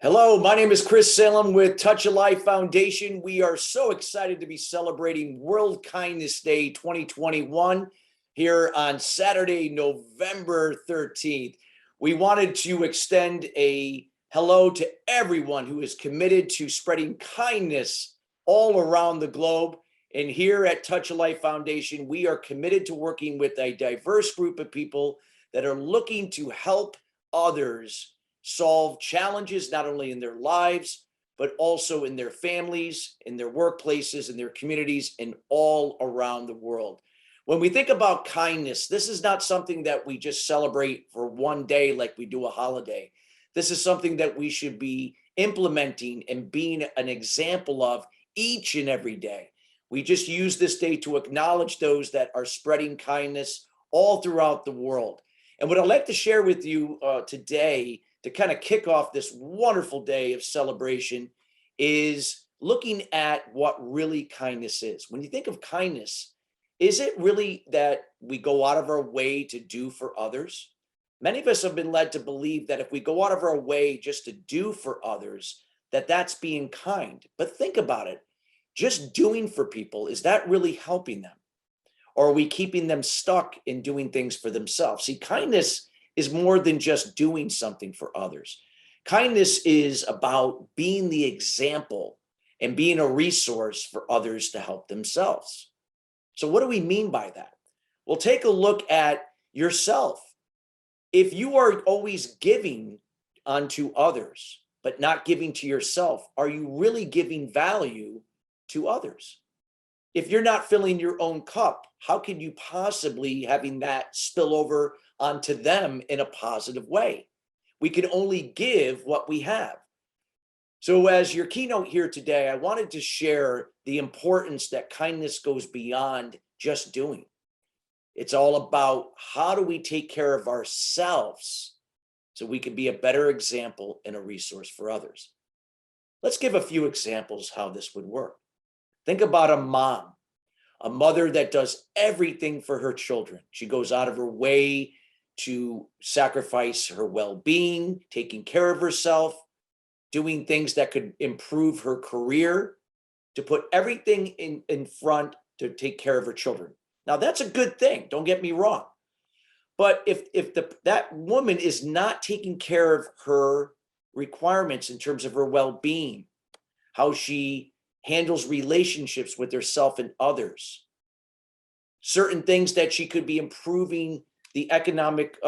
Hello, my name is Chris Salem with Touch of Life Foundation. We are so excited to be celebrating World Kindness Day 2021 here on Saturday, November 13th. We wanted to extend a hello to everyone who is committed to spreading kindness all around the globe. And here at Touch of Life Foundation, we are committed to working with a diverse group of people that are looking to help others solve challenges not only in their lives, but also in their families, in their workplaces, in their communities, and all around the world. When we think about kindness, this is not something that we just celebrate for one day like we do a holiday. This is something that we should be implementing and being an example of each and every day. We just use this day to acknowledge those that are spreading kindness all throughout the world. And what I'd like to share with you today to kind of kick off this wonderful day of celebration is looking at what really kindness is. When you think of kindness, is it really that we go out of our way to do for others? Many of us have been led to believe that if we go out of our way just to do for others, that that's being kind. But think about it. Just doing for people, is that really helping them? Or are we keeping them stuck in doing things for themselves? See, kindness is more than just doing something for others. Kindness is about being the example and being a resource for others to help themselves. So what do we mean by that? Well, take a look at yourself. If you are always giving unto others, but not giving to yourself, are you really giving value to others? If you're not filling your own cup, how can you possibly having that spill over onto them in a positive way? We can only give what we have. So as your keynote here today, I wanted to share the importance that kindness goes beyond just doing. It's all about how do we take care of ourselves so we can be a better example and a resource for others. Let's give a few examples how this would work. Think about a mother that does everything for her children. She goes out of her way to sacrifice her well-being, taking care of herself, doing things that could improve her career, to put everything in front to take care of her children. Now, that's a good thing. Don't get me wrong. But if that woman is not taking care of her requirements in terms of her well-being, how she handles relationships with herself and others, certain things that she could be improving the economic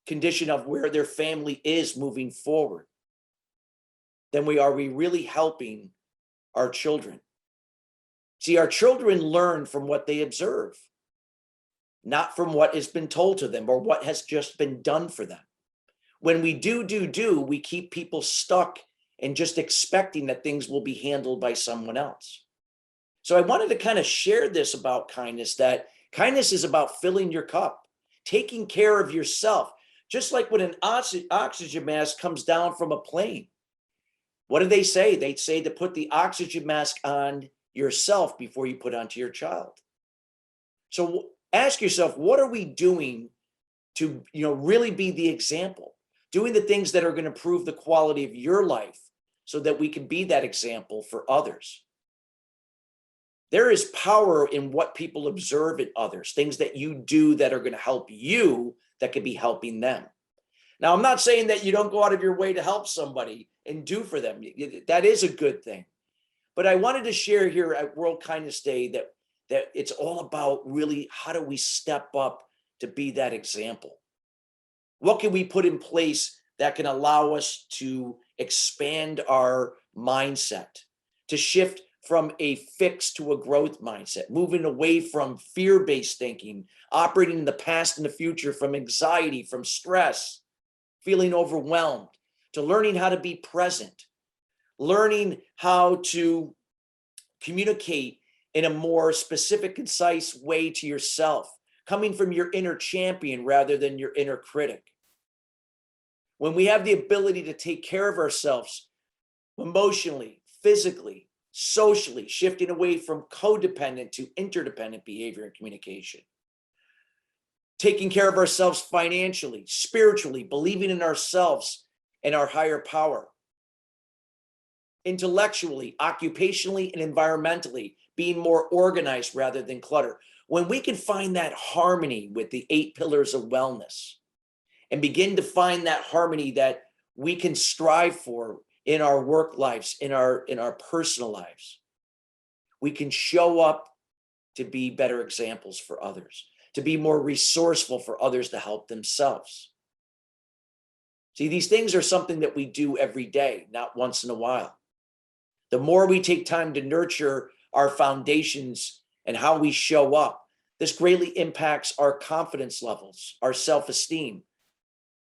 condition of where their family is moving forward, then are we really helping our children? See, our children learn from what they observe, not from what has been told to them or what has just been done for them. When we do, we keep people stuck and just expecting that things will be handled by someone else. So I wanted to kind of share this about kindness, that kindness is about filling your cup, taking care of yourself. Just like when an oxygen mask comes down from a plane. What do they say? They say to put the oxygen mask on yourself before you put onto your child. So ask yourself, what are we doing to really be the example? Doing the things that are going to improve the quality of your life so that we can be that example for others. There is power in what people observe in others, things that you do that are going to help you that could be helping them. Now, I'm not saying that you don't go out of your way to help somebody and do for them. That is a good thing. But I wanted to share here at World Kindness Day that it's all about really how do we step up to be that example? What can we put in place that can allow us to expand our mindset, to shift from a fixed to a growth mindset, moving away from fear-based thinking, operating in the past and the future, from anxiety, from stress, feeling overwhelmed, to learning how to be present, learning how to communicate in a more specific, concise way to yourself, coming from your inner champion rather than your inner critic. When we have the ability to take care of ourselves emotionally, physically, socially, shifting away from codependent to interdependent behavior and communication, taking care of ourselves financially, spiritually, believing in ourselves and our higher power, intellectually, occupationally, and environmentally, being more organized rather than clutter. When we can find that harmony with the 8 pillars of wellness and begin to find that harmony that we can strive for in our work lives, in our personal lives, we can show up to be better examples for others, to be more resourceful for others to help themselves. See, these things are something that we do every day, not once in a while. The more we take time to nurture our foundations and how we show up, this greatly impacts our confidence levels, our self-esteem.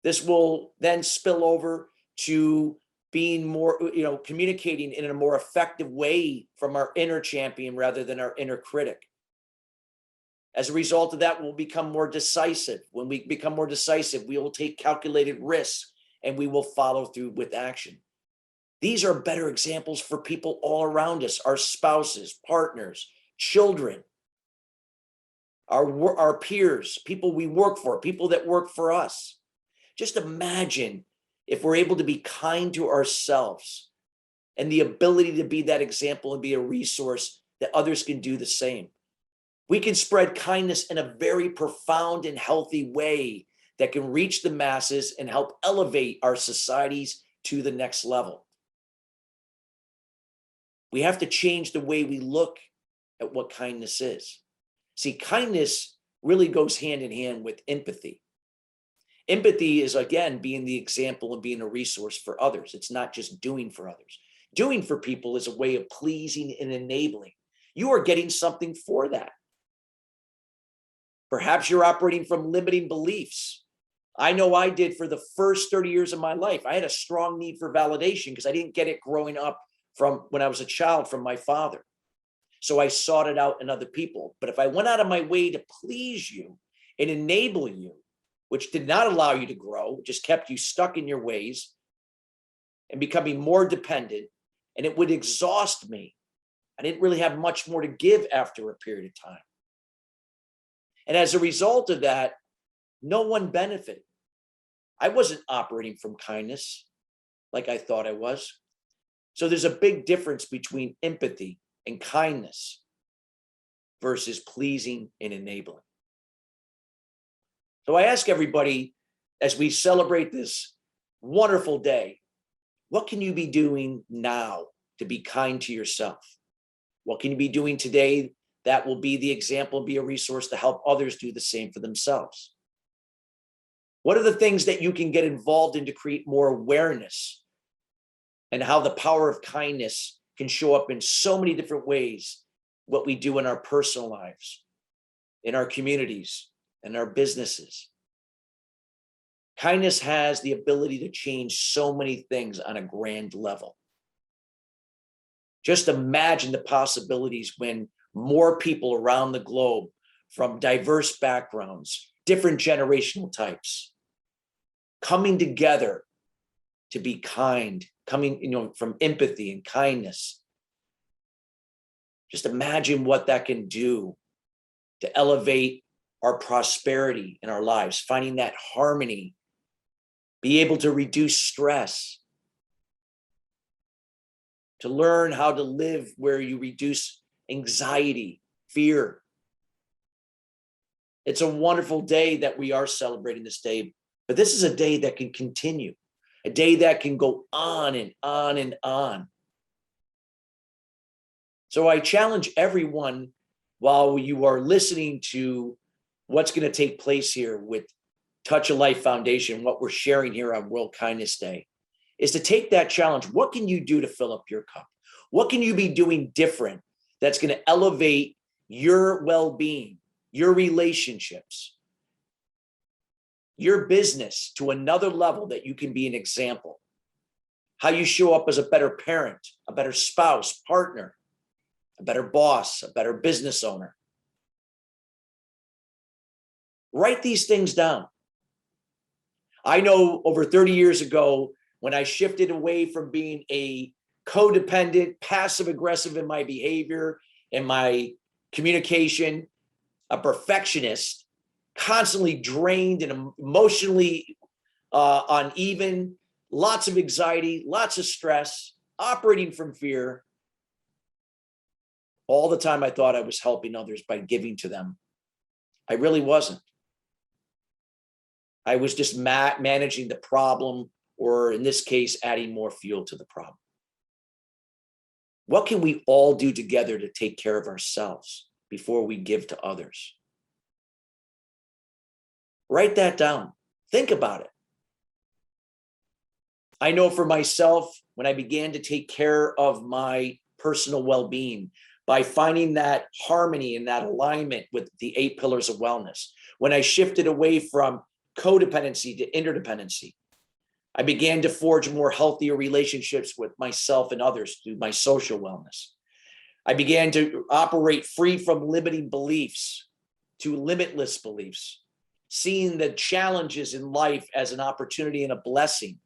This will then spill over to being more, communicating in a more effective way from our inner champion rather than our inner critic. As a result of that, we'll become more decisive. When we become more decisive, we will take calculated risks and we will follow through with action. These are better examples for people all around us, our spouses, partners, children, our peers, people we work for, people that work for us. Just imagine if we're able to be kind to ourselves and the ability to be that example and be a resource that others can do the same. We can spread kindness in a very profound and healthy way that can reach the masses and help elevate our societies to the next level. We have to change the way we look at what kindness is. See, kindness really goes hand in hand with empathy. Empathy is, again, being the example and being a resource for others. It's not just doing for others. Doing for people is a way of pleasing and enabling. You are getting something for that. Perhaps you're operating from limiting beliefs. I know I did for the first 30 years of my life. I had a strong need for validation because I didn't get it growing up from when I was a child from my father. So I sought it out in other people. But if I went out of my way to please you and enable you, which did not allow you to grow, just kept you stuck in your ways and becoming more dependent, and it would exhaust me. I didn't really have much more to give after a period of time. And as a result of that, no one benefited. I wasn't operating from kindness like I thought I was. So there's a big difference between empathy and kindness versus pleasing and enabling. So I ask everybody, as we celebrate this wonderful day, what can you be doing now to be kind to yourself? What can you be doing today that will be the example, be a resource to help others do the same for themselves? What are the things that you can get involved in to create more awareness and how the power of kindness can show up in so many different ways, what we do in our personal lives, in our communities, and our businesses? Kindness has the ability to change so many things on a grand level. Just imagine the possibilities when more people around the globe from diverse backgrounds, different generational types, coming together to be kind, coming, from empathy and kindness. Just imagine what that can do to elevate our prosperity in our lives, finding that harmony, be able to reduce stress, to learn how to live where you reduce anxiety, fear. It's a wonderful day that we are celebrating this day, but this is a day that can continue, a day that can go on and on and on. So I challenge everyone, while you are listening to what's going to take place here with Touch a Life Foundation, what we're sharing here on World Kindness Day, is to take that challenge. What can you do to fill up your cup? What can you be doing different that's going to elevate your well-being, your relationships, your business to another level that you can be an example? How you show up as a better parent, a better spouse, partner, a better boss, a better business owner. Write these things down. I know over 30 years ago, when I shifted away from being a codependent, passive aggressive in my behavior and my communication, a perfectionist, constantly drained and emotionally uneven, lots of anxiety, lots of stress. operating from fear, all the time I thought I was helping others by giving to them. I really wasn't. I was just managing the problem, or in this case, adding more fuel to the problem. What can we all do together to take care of ourselves before we give to others? Write that down. Think about it. I know for myself, when I began to take care of my personal well-being by finding that harmony and that alignment with the 8 pillars of wellness, when I shifted away from codependency to interdependency, I began to forge more healthier relationships with myself and others through my social wellness. I began to operate free from limiting beliefs to limitless beliefs, seeing the challenges in life as an opportunity and a blessing,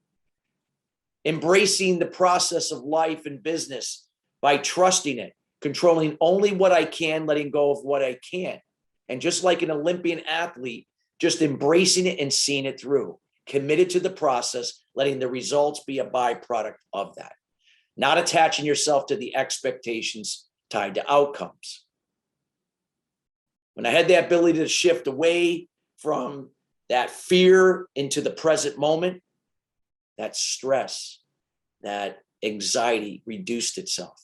embracing the process of life and business by trusting it, controlling only what I can, letting go of what I can't. And just like an Olympian athlete, just embracing it and seeing it through, committed to the process, letting the results be a byproduct of that, not attaching yourself to the expectations tied to outcomes. When I had the ability to shift away from that fear into the present moment, that stress, that anxiety reduced itself.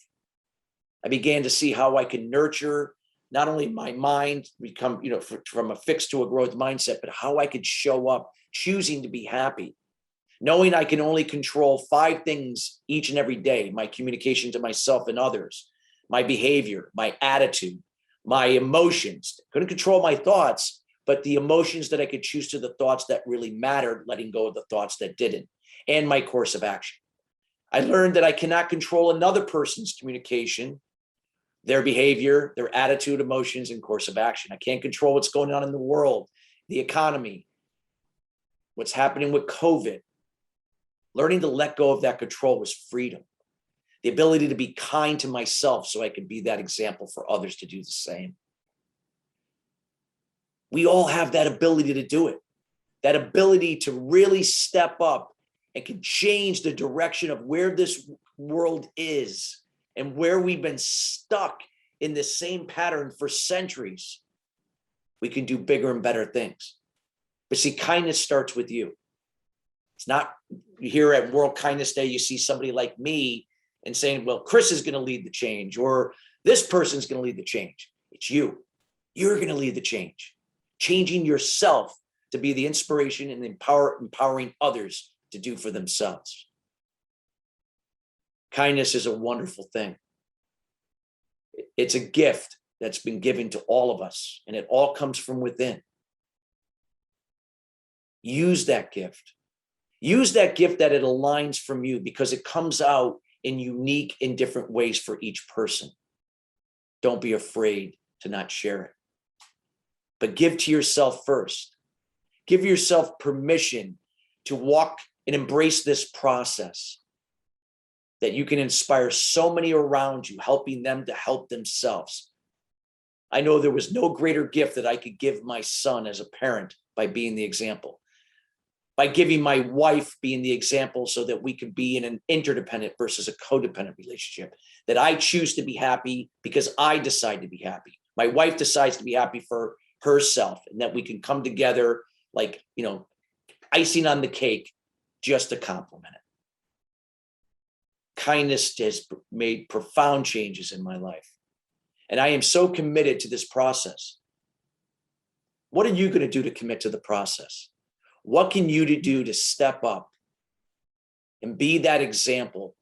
I began to see how I can nurture not only my mind, become, from a fixed to a growth mindset, but how I could show up choosing to be happy, knowing I can only control 5 things each and every day: my communication to myself and others, my behavior, my attitude, my emotions. Couldn't control my thoughts, but the emotions that I could choose to the thoughts that really mattered, letting go of the thoughts that didn't, and my course of action. I learned that I cannot control another person's communication, their behavior, their attitude, emotions, and course of action. I can't control what's going on in the world, the economy, what's happening with COVID. Learning to let go of that control was freedom. The ability to be kind to myself so I could be that example for others to do the same. We all have that ability to do it, that ability to really step up and can change the direction of where this world is and where we've been stuck in the same pattern for centuries. We can do bigger and better things. But see, kindness starts with you. It's not here at World Kindness Day, you see somebody like me and saying, well, Chris is going to lead the change, or this person's going to lead the change. It's you. You're going to lead the change, changing yourself to be the inspiration and empowering others to do for themselves. Kindness is a wonderful thing. It's a gift that's been given to all of us, and it all comes from within. Use that gift. Use that gift that it aligns from you, because it comes out in unique and different ways for each person. Don't be afraid to not share it. But give to yourself first. Give yourself permission to walk and embrace this process, that you can inspire so many around you, helping them to help themselves. I know there was no greater gift that I could give my son as a parent by being the example, by giving my wife being the example, so that we could be in an interdependent versus a codependent relationship, that I choose to be happy because I decide to be happy. My wife decides to be happy for herself, and that we can come together like, icing on the cake, just to complement it. Kindness has made profound changes in my life, and I am so committed to this process. What are you going to do to commit to the process? What can you do to step up and be that example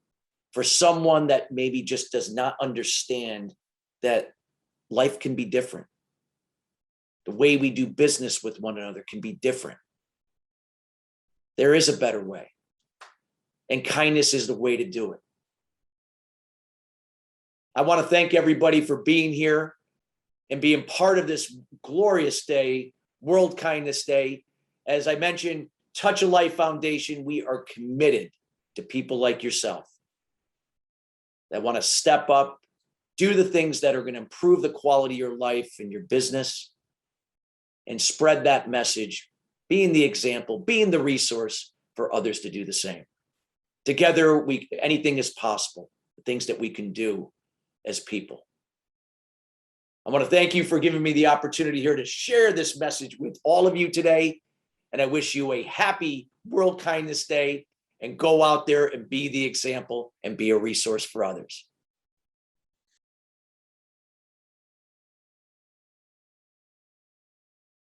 for someone that maybe just does not understand that life can be different? The way we do business with one another can be different. There is a better way, and kindness is the way to do it. I want to thank everybody for being here and being part of this glorious day, World Kindness Day. As I mentioned, Touch a Life Foundation, we are committed to people like yourself that want to step up, do the things that are going to improve the quality of your life and your business, and spread that message, being the example, being the resource for others to do the same. Together, anything is possible, the things that we can do as people. I want to thank you for giving me the opportunity here to share this message with all of you today. And I wish you a happy World Kindness Day, and go out there and be the example and be a resource for others.